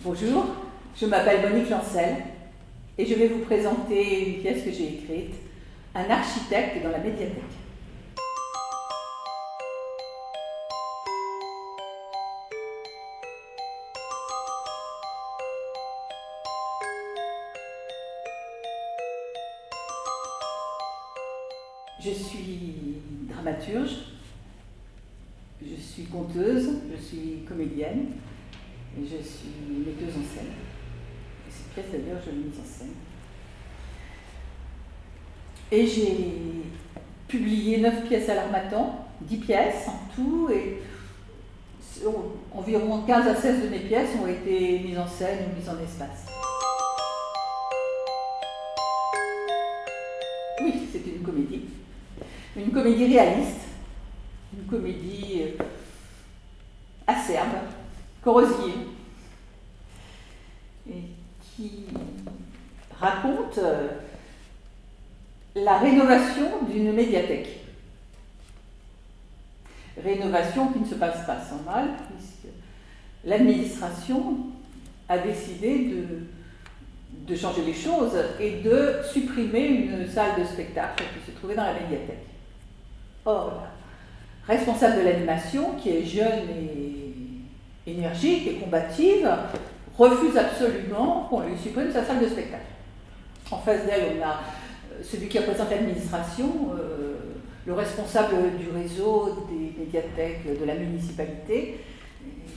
Bonjour, je m'appelle Monique Lancel et je vais vous présenter une pièce que j'ai écrite, Un architecte dans la médiathèque. Je suis dramaturge, je suis conteuse, je suis comédienne et je suis metteuse en scène. Et cette pièce d'ailleurs, je l'ai mise en scène. Et j'ai publié 9 pièces à l'Harmattan, 10 pièces en tout, et environ 15 à 16 de mes pièces ont été mises en scène ou mises en espace. Oui, c'est une comédie réaliste, une comédie acerbe, corrosive, et qui raconte la rénovation d'une médiathèque. Rénovation qui ne se passe pas sans mal, puisque l'administration a décidé de changer les choses et de supprimer une salle de spectacle qui se trouvait dans la médiathèque. Or, la responsable de l'animation, qui est jeune et énergique et combative, refuse absolument qu'on lui supprime sa salle de spectacle. En face d'elle, on a celui qui représente l'administration, le responsable du réseau des médiathèques de la municipalité,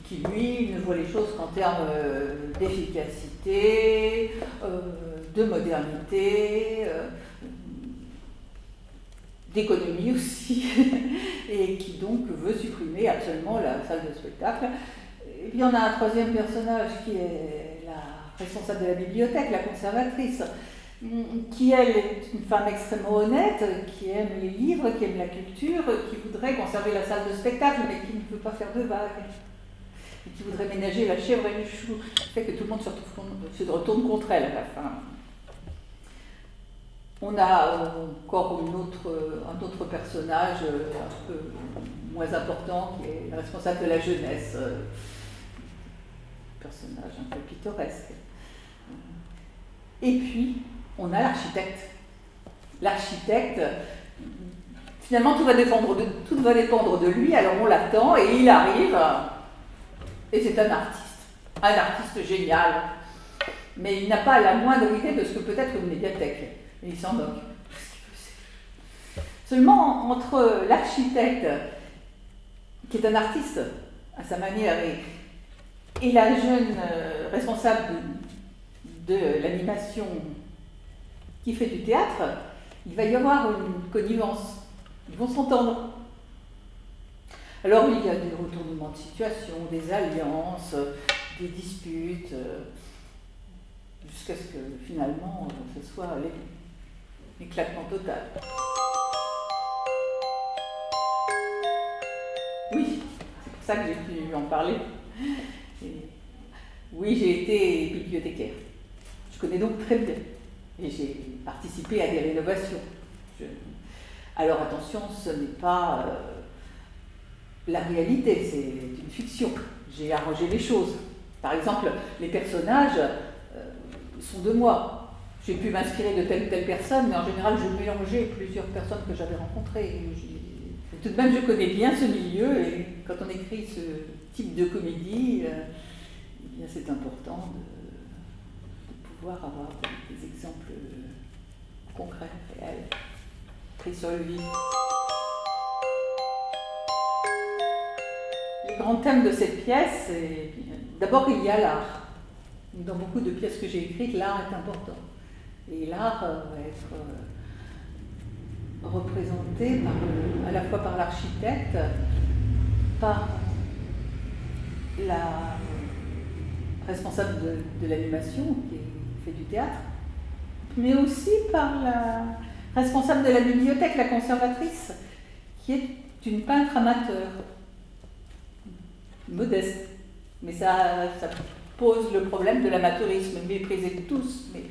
qui lui ne voit les choses qu'en termes d'efficacité, de modernité, d'économie aussi, et qui donc veut supprimer absolument la salle de spectacle. Et puis on a un troisième personnage qui est la responsable de la bibliothèque, la conservatrice, qui elle est une femme extrêmement honnête, qui aime les livres, qui aime la culture, qui voudrait conserver la salle de spectacle, mais qui ne veut pas faire de vagues, et qui voudrait ménager la chèvre et le chou, ce qui fait que tout le monde se retourne contre elle à la fin. On a encore un autre personnage un peu moins important, qui est le responsable de la jeunesse, personnage un peu pittoresque. Et puis, on a l'architecte. L'architecte, finalement, tout va dépendre de lui, alors on l'attend et il arrive, et c'est un artiste génial, mais il n'a pas la moindre idée de ce que peut être une médiathèque, et il s'en moque. Seulement, entre l'architecte, qui est un artiste à sa manière, et la jeune responsable de l'animation qui fait du théâtre, il va y avoir une connivence. Ils vont s'entendre. Alors il y a des retournements de situation, des alliances, des disputes, jusqu'à ce que finalement ce soit l'éclatement total. Oui, c'est pour ça que j'ai pu en parler. Oui, j'ai été bibliothécaire. Je connais donc très bien. Et j'ai participé à des rénovations. Alors attention, ce n'est pas la réalité, c'est une fiction. J'ai arrangé les choses. Par exemple, les personnages sont de moi. J'ai pu m'inspirer de telle ou telle personne, mais en général, je mélangeais plusieurs personnes que j'avais rencontrées. Tout de même, je connais bien ce milieu, et quand on écrit ce type de comédie, eh bien, c'est important de pouvoir avoir des exemples concrets, réels, pris sur le vif. Les grands thèmes de cette pièce, d'abord il y a l'art. Dans beaucoup de pièces que j'ai écrites, l'art est important. Et l'art va être représenté à la fois par l'architecte, par la responsable de l'animation qui fait du théâtre, mais aussi par la responsable de la bibliothèque, la conservatrice, qui est une peintre amateur, modeste. Mais ça pose le problème de l'amateurisme, méprisé de tous, mais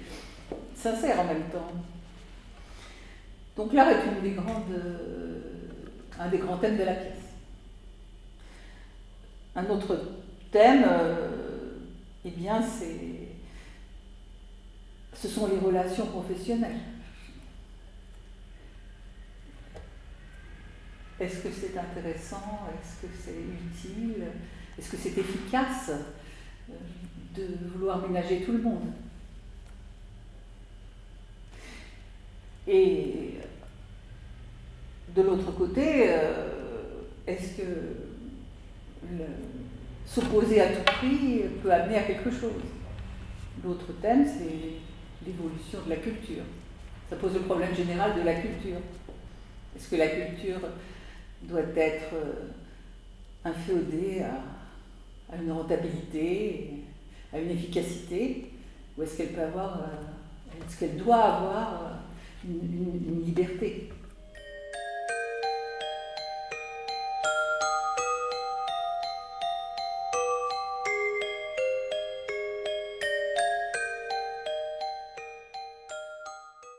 sincère en même temps. Donc l'art est un des grands thèmes de la pièce. Un autre thème eh bien, ce sont les relations professionnelles. Est-ce que c'est intéressant? Est-ce que c'est utile? Est-ce que c'est efficace de vouloir ménager tout le monde? Et de l'autre côté, est-ce que s'opposer à tout prix peut amener à quelque chose? L'autre thème, c'est l'évolution de la culture. Ça pose le problème général de la culture. Est-ce que la culture doit être inféodée à une rentabilité, à une efficacité, ou est-ce qu'elle peut avoir, est-ce qu'elle doit avoir une liberté?